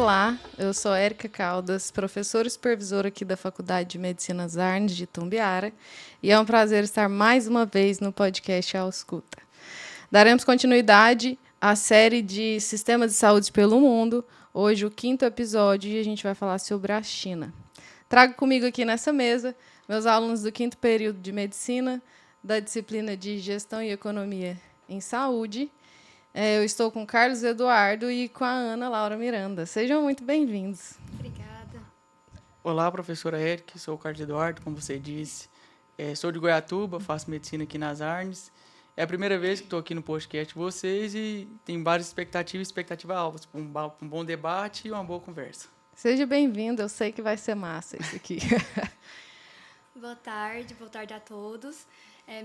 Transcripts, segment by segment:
Olá, eu sou Érica Caldas, professora e supervisora aqui da Faculdade de Medicina Arnes de Itumbiara, e é um prazer estar mais uma vez no podcast Ausculta. Daremos continuidade à série de Sistemas de Saúde pelo Mundo, hoje o 5º episódio, e a gente vai falar sobre a China. Trago comigo aqui nessa mesa meus alunos do 5º período de Medicina, da disciplina de Gestão e Economia em Saúde. Eu estou com o Carlos Eduardo e com a Ana Laura Miranda. Sejam muito bem-vindos. Obrigada. Olá, professora Érica, sou o Carlos Eduardo, como você disse. Sou de Goiatuba, faço medicina aqui nas Arnes. É a primeira vez que estou aqui no podcast de vocês e tenho várias expectativas altas para um bom debate e uma boa conversa. Seja bem-vindo, eu sei que vai ser massa isso aqui. Boa tarde a todos.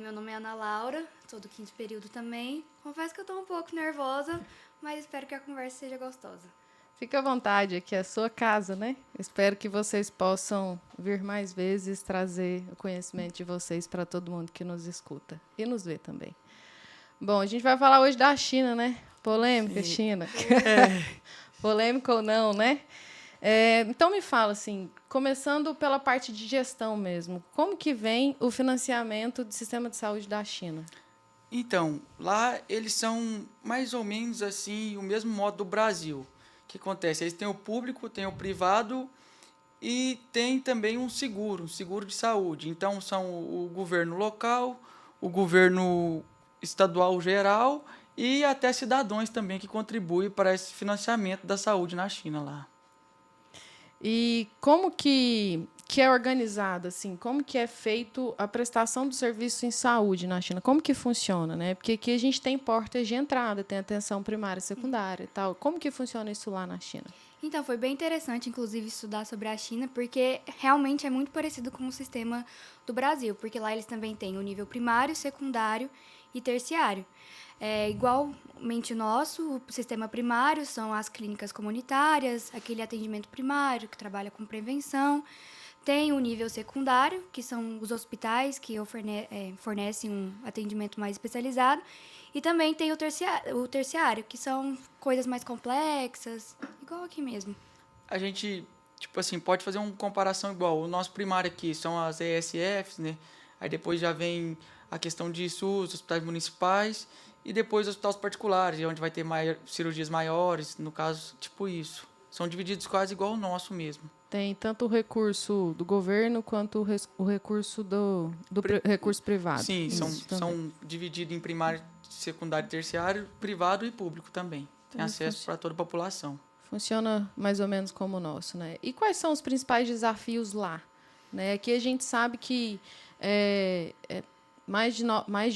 Meu nome é Ana Laura, sou do 5º período também. Confesso que eu estou um pouco nervosa, mas espero que a conversa seja gostosa. Fique à vontade, aqui é a sua casa, né? Espero que vocês possam vir mais vezes trazer o conhecimento de vocês para todo mundo que nos escuta e nos vê também. Bom, a gente vai falar hoje da China, né? Polêmica, sim. China. Polêmica ou não, né? Então, me fala, assim, começando pela parte de gestão mesmo, como que vem o financiamento do sistema de saúde da China? Então, lá eles são mais ou menos assim o mesmo modo do Brasil. O que acontece? Eles têm o público, têm o privado e tem também um seguro de saúde. Então, são o governo local, o governo estadual geral e até cidadãos também que contribuem para esse financiamento da saúde na China lá. E como que é organizado, assim? Como que é feito a prestação do serviço em saúde na China? Como que funciona, né? Porque aqui a gente tem portas de entrada, tem atenção primária, secundária e tal. Como que funciona isso lá na China? Então, foi bem interessante, inclusive, estudar sobre a China, porque realmente é muito parecido com o sistema do Brasil, porque lá eles também têm o nível primário, secundário e terciário. Igualmente o nosso, o sistema primário são as clínicas comunitárias, aquele atendimento primário que trabalha com prevenção. Tem o nível secundário, que são os hospitais que fornecem um atendimento mais especializado. E também tem o terciário, que são coisas mais complexas, igual aqui mesmo. A gente, pode fazer uma comparação igual. O nosso primário aqui são as ESFs, né? Aí depois já vem a questão de SUS, hospitais municipais, e depois hospitais particulares, onde vai ter cirurgias maiores, no caso, tipo isso. São divididos quase igual o nosso mesmo. Tem tanto o recurso do governo quanto o recurso do recurso privado. Sim, são divididos em primário, secundário, terciário, privado e público também. Tem acesso para toda a população. Funciona mais ou menos como o nosso, né? E quais são os principais desafios lá? Né? Aqui a gente sabe que mais de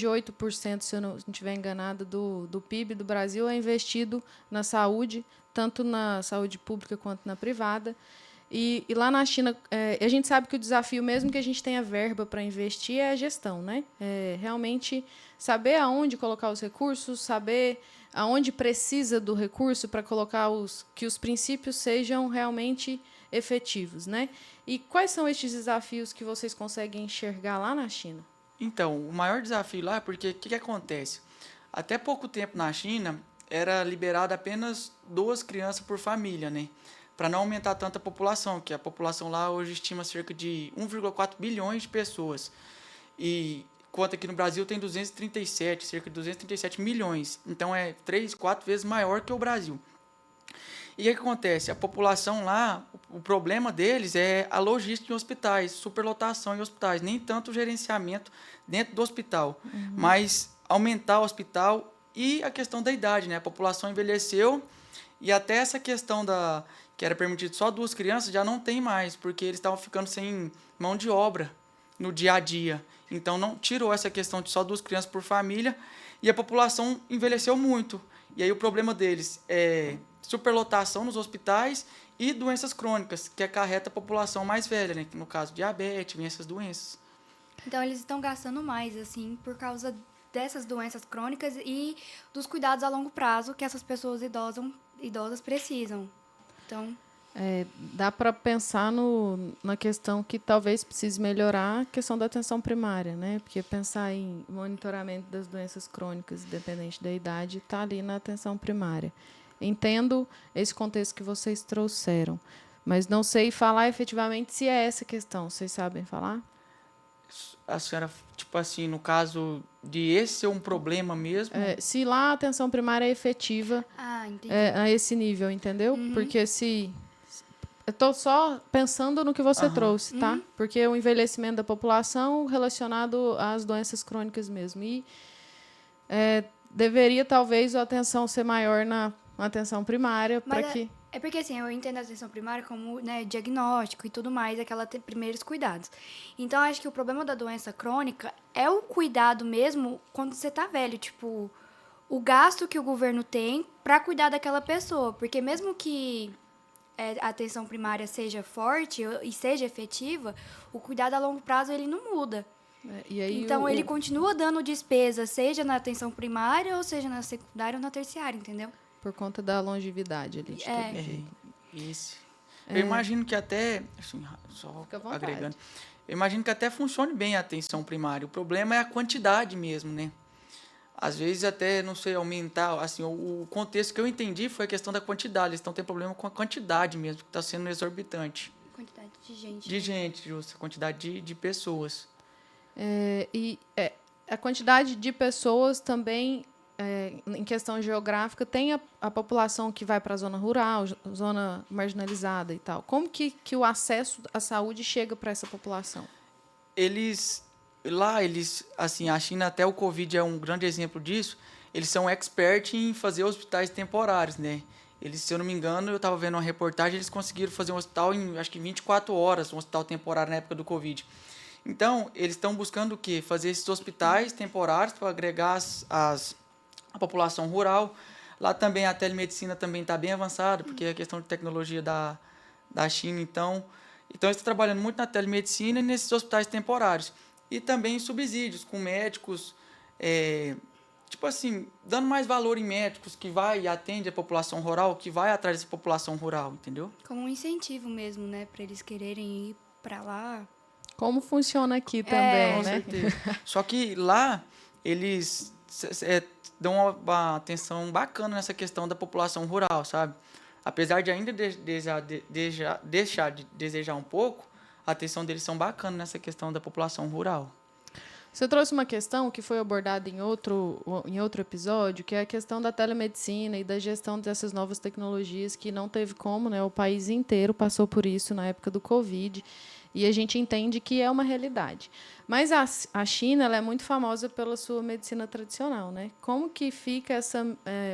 8%, se eu não estiver enganada, do PIB do Brasil é investido na saúde, tanto na saúde pública quanto na privada. E lá na China, a gente sabe que o desafio, mesmo que a gente tenha verba para investir, é a gestão, né? Realmente saber aonde colocar os recursos, saber aonde precisa do recurso para colocar que os princípios sejam realmente efetivos, né? E quais são estes desafios que vocês conseguem enxergar lá na China? Então, o maior desafio lá é porque o que acontece? Até pouco tempo na China, era liberado apenas 2 crianças por família, né? Para não aumentar tanta população, que a população lá hoje estima cerca de 1,4 bilhões de pessoas. E enquanto aqui no Brasil tem cerca de 237 milhões. Então é 3, 4 vezes maior que o Brasil. E o que acontece? A população lá, o problema deles é a logística em hospitais, superlotação em hospitais, nem tanto o gerenciamento dentro do hospital, mas aumentar o hospital e a questão da idade, né? A população envelheceu e até essa questão que era permitido só 2 crianças já não tem mais, porque eles estavam ficando sem mão de obra no dia a dia. Então não tirou essa questão de só 2 crianças por família e a população envelheceu muito. E aí o problema deles é superlotação nos hospitais e doenças crônicas, que acarreta a população mais velha, né? No caso, diabetes, vem essas doenças. Então, eles estão gastando mais, assim, por causa dessas doenças crônicas e dos cuidados a longo prazo que essas pessoas idosas precisam. Então, dá para pensar na questão que talvez precise melhorar a questão da atenção primária, né? Porque pensar em monitoramento das doenças crônicas, independente da idade, está ali na atenção primária. entendo esse contexto que vocês trouxeram, mas não sei falar efetivamente se é essa questão. Vocês sabem falar? A senhora, tipo assim, no caso de esse ser um problema mesmo, Se lá a atenção primária é efetiva Entendi. a esse nível, entendeu? Porque se... Eu estou só pensando no que você trouxe, tá? Porque o envelhecimento da população relacionado às doenças crônicas mesmo. E deveria, talvez, a atenção ser maior na atenção primária para que... É porque, assim, eu entendo a atenção primária como, né, diagnóstico e tudo mais, primeiros cuidados. Então, acho que o problema da doença crônica é o cuidado mesmo quando você tá velho. Tipo, o gasto que o governo tem para cuidar daquela pessoa. Porque mesmo que a atenção primária seja forte e seja efetiva, o cuidado a longo prazo ele não muda. E aí então, ele continua dando despesa, seja na atenção primária, ou seja na secundária ou na terciária, entendeu? Por conta da longevidade ali. Isso. Eu imagino que até, assim, só agregando, eu imagino que até funcione bem a atenção primária. O problema é a quantidade mesmo, né? Às vezes até, não sei, aumentar, assim, o contexto que eu entendi foi a questão da quantidade. Eles estão tendo problema com a quantidade mesmo, que está sendo exorbitante. Quantidade de gente. De gente, justo, a quantidade de pessoas. A quantidade de pessoas também, em questão geográfica, tem a população que vai para a zona rural, zona marginalizada e tal. Como que o acesso à saúde chega para essa população? Assim, a China, até o Covid é um grande exemplo disso, eles são expert em fazer hospitais temporários, né? Eles, se eu não me engano, eu estava vendo uma reportagem, eles conseguiram fazer um hospital em, acho que 24 horas, um hospital temporário na época do Covid. Então, eles estão buscando o quê? Fazer esses hospitais temporários para agregar a população rural. Lá também a telemedicina também está bem avançada, porque é a questão de tecnologia da China. Então eles estão trabalhando muito na telemedicina e nesses hospitais temporários. E também subsídios com médicos, tipo assim, dando mais valor em médicos que vai e atende a população rural, que vai atrás dessa população rural, entendeu? Como um incentivo mesmo, né? Para eles quererem ir para lá. Como funciona aqui também, Com né? certeza. Só que lá, eles dão uma atenção bacana nessa questão da população rural, sabe? Apesar de ainda deixar de desejar um pouco, a atenção deles são bacana nessa questão da população rural. Você trouxe uma questão que foi abordada em outro episódio, que é a questão da telemedicina e da gestão dessas novas tecnologias, que não teve como, né? O país inteiro passou por isso na época do Covid, e a gente entende que é uma realidade. Mas a China ela é muito famosa pela sua medicina tradicional, né? Como que fica essa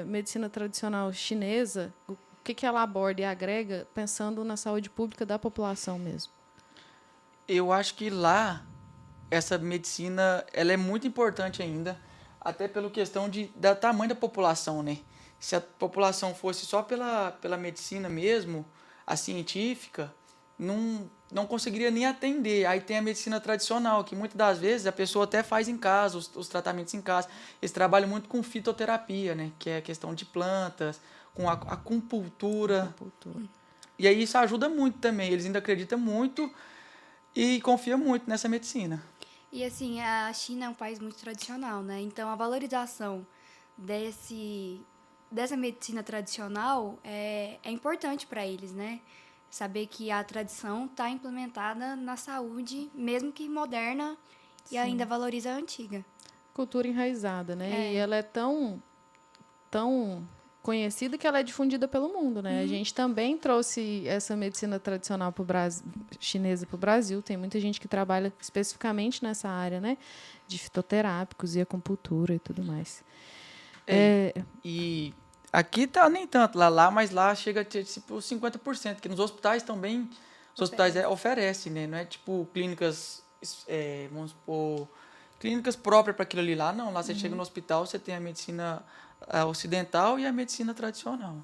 medicina tradicional chinesa? O que ela aborda e agrega pensando na saúde pública da população mesmo? Eu acho que lá essa medicina ela é muito importante ainda, até pela questão da tamanho da população, né? Se a população fosse só pela medicina mesmo, a científica, não conseguiria nem atender. Aí tem a medicina tradicional, que muitas das vezes a pessoa até faz em casa, os tratamentos em casa. Eles trabalham muito com fitoterapia, né? Que é a questão de plantas, com a acupuntura. E aí isso ajuda muito também. Eles ainda acreditam muito e confiam muito nessa medicina. E assim, a China é um país muito tradicional, né? Então a valorização dessa medicina tradicional é importante para eles, né? Saber que a tradição está implementada na saúde, mesmo que moderna, e ainda valoriza a antiga. Cultura enraizada, né? E ela é tão conhecida que ela é difundida pelo mundo, né? A gente também trouxe essa medicina tradicional chinesa para o Brasil. Tem muita gente que trabalha especificamente nessa área, né? De fitoterápicos e acupuntura e tudo mais. E aqui tá nem tanto lá, mas lá chega a ter tipo 50%, que nos hospitais também os hospitais oferecem, né? Não é tipo clínicas, vamos supor, clínicas próprias para aquilo ali. Lá não, lá você chega no hospital, você tem a medicina ocidental e a medicina tradicional.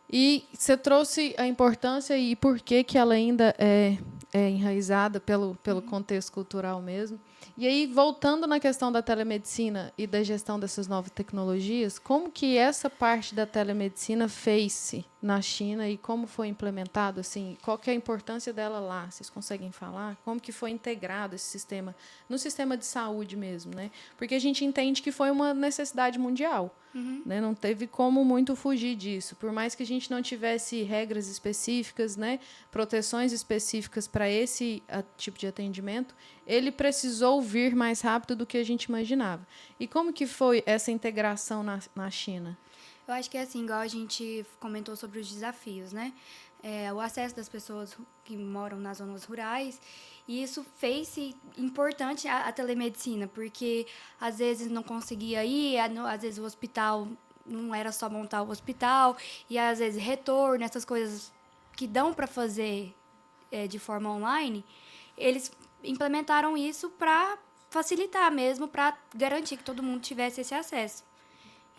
E você trouxe a importância e por que ela ainda é enraizada pelo contexto cultural mesmo. E aí, voltando na questão da telemedicina e da gestão dessas novas tecnologias, como que essa parte da telemedicina fez-se na China e como foi implementado, assim, qual que é a importância dela lá? Vocês conseguem falar? Como que foi integrado esse sistema no sistema de saúde mesmo, né? Porque a gente entende que foi uma necessidade mundial, né? Não teve como muito fugir disso. Por mais que a gente não tivesse regras específicas, né, proteções específicas para esse tipo de atendimento, ele precisou vir mais rápido do que a gente imaginava. E como que foi essa integração na China? Eu acho que é assim, igual a gente comentou sobre os desafios, né? O acesso das pessoas que moram nas zonas rurais, e isso fez-se importante a telemedicina, porque às vezes não conseguia ir, às vezes o hospital não era só montar o hospital, e às vezes retorno, essas coisas que dão para fazer de forma online, eles implementaram isso para facilitar mesmo, para garantir que todo mundo tivesse esse acesso.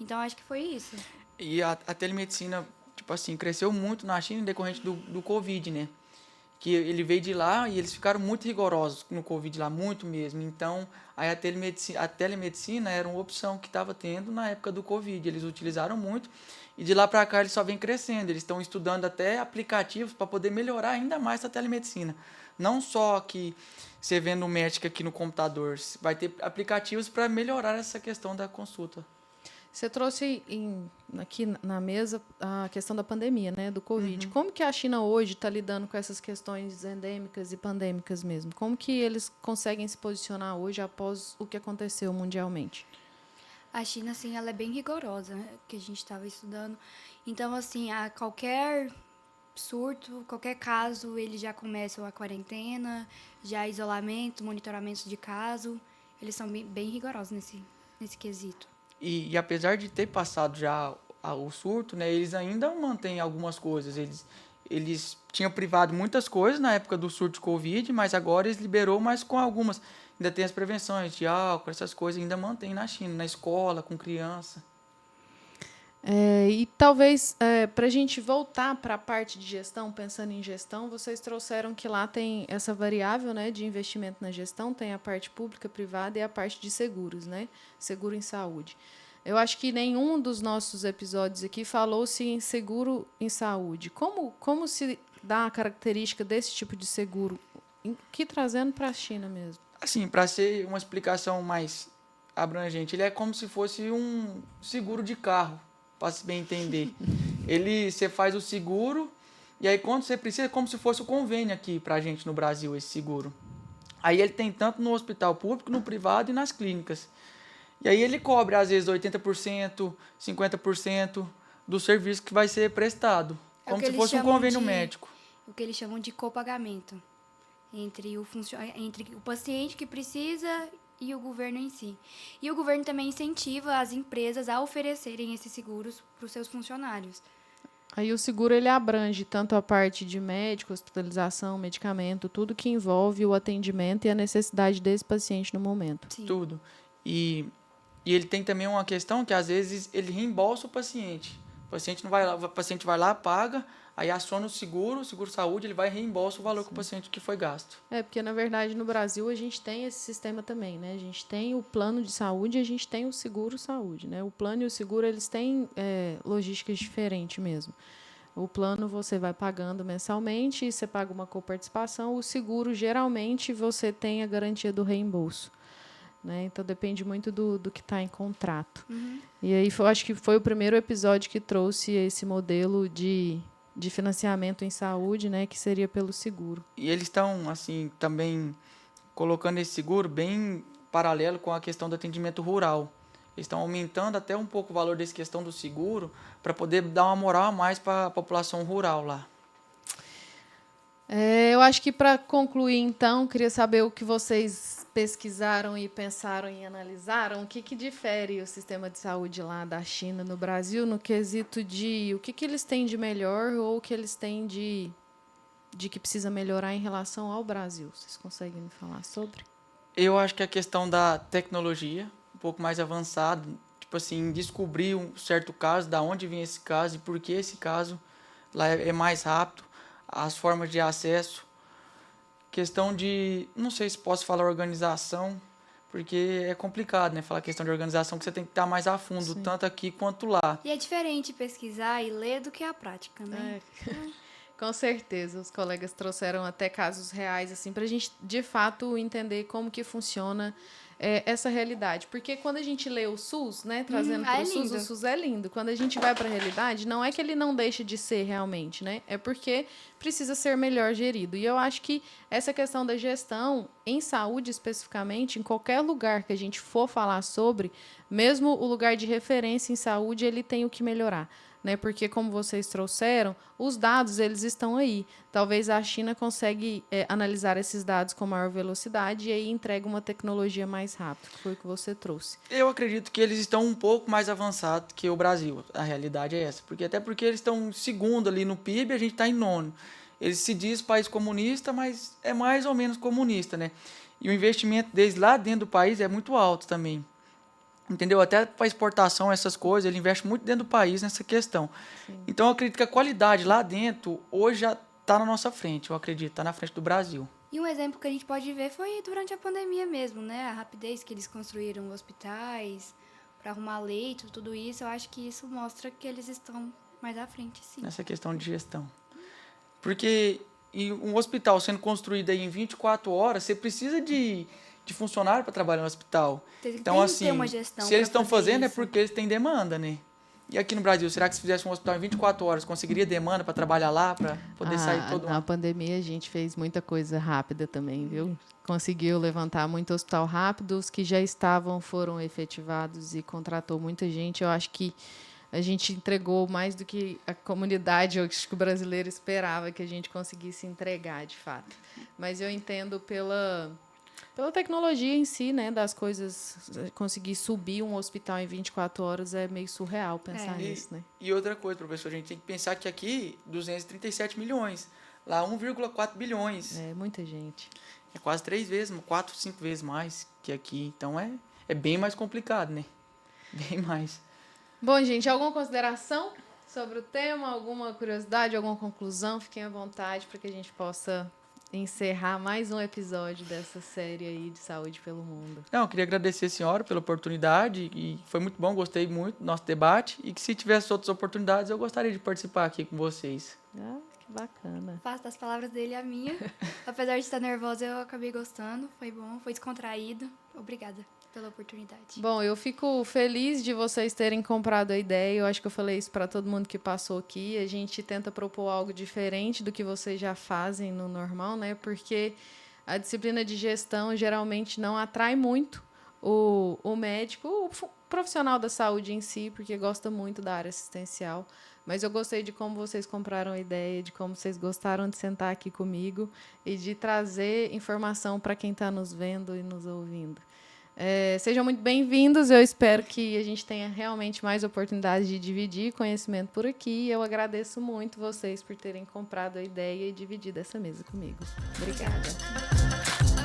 Então, acho que foi isso. E a telemedicina, tipo assim, cresceu muito na China em decorrente do Covid, né? Que ele veio de lá e eles ficaram muito rigorosos no Covid lá, muito mesmo. Então, aí a telemedicina era uma opção que estava tendo na época do Covid. Eles utilizaram muito e de lá para cá eles só vem crescendo. Eles estão estudando até aplicativos para poder melhorar ainda mais a telemedicina. Não só que você vendo o médico aqui no computador, vai ter aplicativos para melhorar essa questão da consulta. Você trouxe aqui na mesa a questão da pandemia, né, do Covid. Como que a China hoje está lidando com essas questões endêmicas e pandêmicas mesmo? Como que eles conseguem se posicionar hoje após o que aconteceu mundialmente? A China, assim, ela é bem rigorosa, né, que a gente estava estudando. Então, assim, a qualquer surto, qualquer caso, eles já começam a quarentena, já isolamento, monitoramento de caso. Eles são bem rigorosos nesse quesito. E apesar de ter passado já o surto, né, eles ainda mantêm algumas coisas. Eles tinham privado muitas coisas na época do surto de Covid, mas agora eles liberou, mas com algumas. Ainda tem as prevenções de álcool, essas coisas ainda mantém na China, na escola, com criança. E talvez, para a gente voltar para a parte de gestão, pensando em gestão, vocês trouxeram que lá tem essa variável, né, de investimento na gestão, tem a parte pública, privada e a parte de seguros, né, seguro em saúde. Eu acho que nenhum dos nossos episódios aqui falou-se em seguro em saúde. Como se dá a característica desse tipo de seguro, que trazendo para a China mesmo? Assim, para ser uma explicação mais abrangente, ele é como se fosse um seguro de carro, para se bem entender. Você faz o seguro, e aí quando você precisa, é como se fosse o convênio aqui para a gente no Brasil, esse seguro. Aí ele tem tanto no hospital público, no privado e nas clínicas. E aí ele cobre, às vezes, 80%, 50% do serviço que vai ser prestado. Como se fosse um convênio médico. O que eles chamam de copagamento entre o paciente que precisa e o governo em si. E o governo também incentiva as empresas a oferecerem esses seguros para os seus funcionários. Aí o seguro ele abrange tanto a parte de médico, hospitalização, medicamento, tudo que envolve o atendimento e a necessidade desse paciente no momento. Sim. Tudo. E ele tem também uma questão que, às vezes, ele reembolsa o paciente. O paciente vai lá, paga, aí aciona o seguro-saúde, ele vai e reembolsa o valor que o paciente que foi gasto. Porque, na verdade, no Brasil, a gente tem esse sistema também, né? A gente tem o plano de saúde e a gente tem o seguro-saúde, né? O plano e o seguro, eles têm logísticas diferentes mesmo. O plano você vai pagando mensalmente, você paga uma coparticipação. O seguro, geralmente, você tem a garantia do reembolso. Né? Então, depende muito do que está em contrato. E aí, acho que foi o primeiro episódio que trouxe esse modelo de financiamento em saúde, né, que seria pelo seguro. E eles estão, assim, também colocando esse seguro bem paralelo com a questão do atendimento rural. Eles estão aumentando até um pouco o valor dessa questão do seguro para poder dar uma moral a mais para a população rural lá. Eu acho que, para concluir, então, queria saber o que vocês pesquisaram e pensaram e analisaram. O que difere o sistema de saúde lá da China no Brasil no quesito de o que eles têm de melhor ou o que eles têm de que precisa melhorar em relação ao Brasil? Vocês conseguem me falar sobre? Eu acho que a questão da tecnologia, um pouco mais avançada, tipo assim, descobrir um certo caso, da onde vem esse caso e por que esse caso lá é mais rápido, as formas de acesso, questão de, não sei se posso falar organização, porque é complicado, né? Falar questão de organização, que você tem que estar mais a fundo, Sim. tanto aqui quanto lá. E é diferente pesquisar e ler do que a prática, né? Com certeza, os colegas trouxeram até casos reais, assim, para a gente, de fato, entender como que funciona essa realidade. Porque quando a gente lê o SUS, né, trazendo para o SUS, o SUS é lindo. Quando a gente vai para a realidade, não é que ele não deixe de ser realmente, né? É porque precisa ser melhor gerido. E eu acho que essa questão da gestão, em saúde especificamente, em qualquer lugar que a gente for falar sobre, mesmo o lugar de referência em saúde, ele tem o que melhorar. Né? Porque, como vocês trouxeram, os dados eles estão aí. Talvez a China consiga analisar esses dados com maior velocidade e aí entrega uma tecnologia mais rápida, que foi o que você trouxe. Eu acredito que eles estão um pouco mais avançados que o Brasil. A realidade é essa. Até porque eles estão em segundo ali no PIB, a gente está em nono. Eles se diz país comunista, mas é mais ou menos comunista, né? E o investimento deles lá dentro do país é muito alto também. Entendeu? Até para exportação, essas coisas, ele investe muito dentro do país nessa questão. Sim. Então, eu acredito que a qualidade lá dentro, hoje já está na nossa frente, eu acredito, está na frente do Brasil. E um exemplo que a gente pode ver foi durante a pandemia mesmo, né? A rapidez que eles construíram hospitais, para arrumar leito, tudo isso, eu acho que isso mostra que eles estão mais à frente, sim. Nessa questão de gestão. Porque um hospital sendo construído aí em 24 horas, você precisa de funcionário para trabalhar no hospital. Então, assim, se eles estão fazendo é porque eles têm demanda, né? E aqui no Brasil, será que se fizesse um hospital em 24 horas, conseguiria demanda para trabalhar lá, para poder sair todo mundo? Na pandemia, a gente fez muita coisa rápida também, viu? Conseguiu levantar muito hospital rápido, os que já estavam foram efetivados e contratou muita gente. Eu acho que a gente entregou mais do que a comunidade, eu acho que o brasileiro esperava que a gente conseguisse entregar, de fato. Mas eu entendo pela tecnologia em si, né, das coisas, conseguir subir um hospital em 24 horas é meio surreal pensar nisso, né? E outra coisa, professor, a gente tem que pensar que aqui 237 milhões, lá 1,4 bilhões. É muita gente. É quase 3 vezes, 4, 5 vezes mais que aqui. Então é bem mais complicado, né? Bem mais. Bom, gente, alguma consideração sobre o tema? Alguma curiosidade, alguma conclusão? Fiquem à vontade para que a gente possa encerrar mais um episódio dessa série aí de Saúde pelo Mundo. Não, eu queria agradecer a senhora pela oportunidade e foi muito bom, gostei muito do nosso debate e que se tivesse outras oportunidades eu gostaria de participar aqui com vocês. Ah, que bacana. Faço das palavras dele a minha. Apesar de estar nervosa, eu acabei gostando. Foi bom, foi descontraído. Obrigada pela oportunidade. Bom, eu fico feliz de vocês terem comprado a ideia. Eu acho que eu falei isso para todo mundo que passou aqui. A gente tenta propor algo diferente do que vocês já fazem no normal, né? Porque a disciplina de gestão geralmente não atrai muito o médico, o profissional da saúde em si, porque gosta muito da área assistencial. Mas eu gostei de como vocês compraram a ideia, de como vocês gostaram de sentar aqui comigo e de trazer informação para quem está nos vendo e nos ouvindo. Sejam muito bem-vindos. Eu espero que a gente tenha realmente mais oportunidades de dividir conhecimento por aqui. Eu agradeço muito vocês por terem comprado a ideia e dividido essa mesa comigo. Obrigada.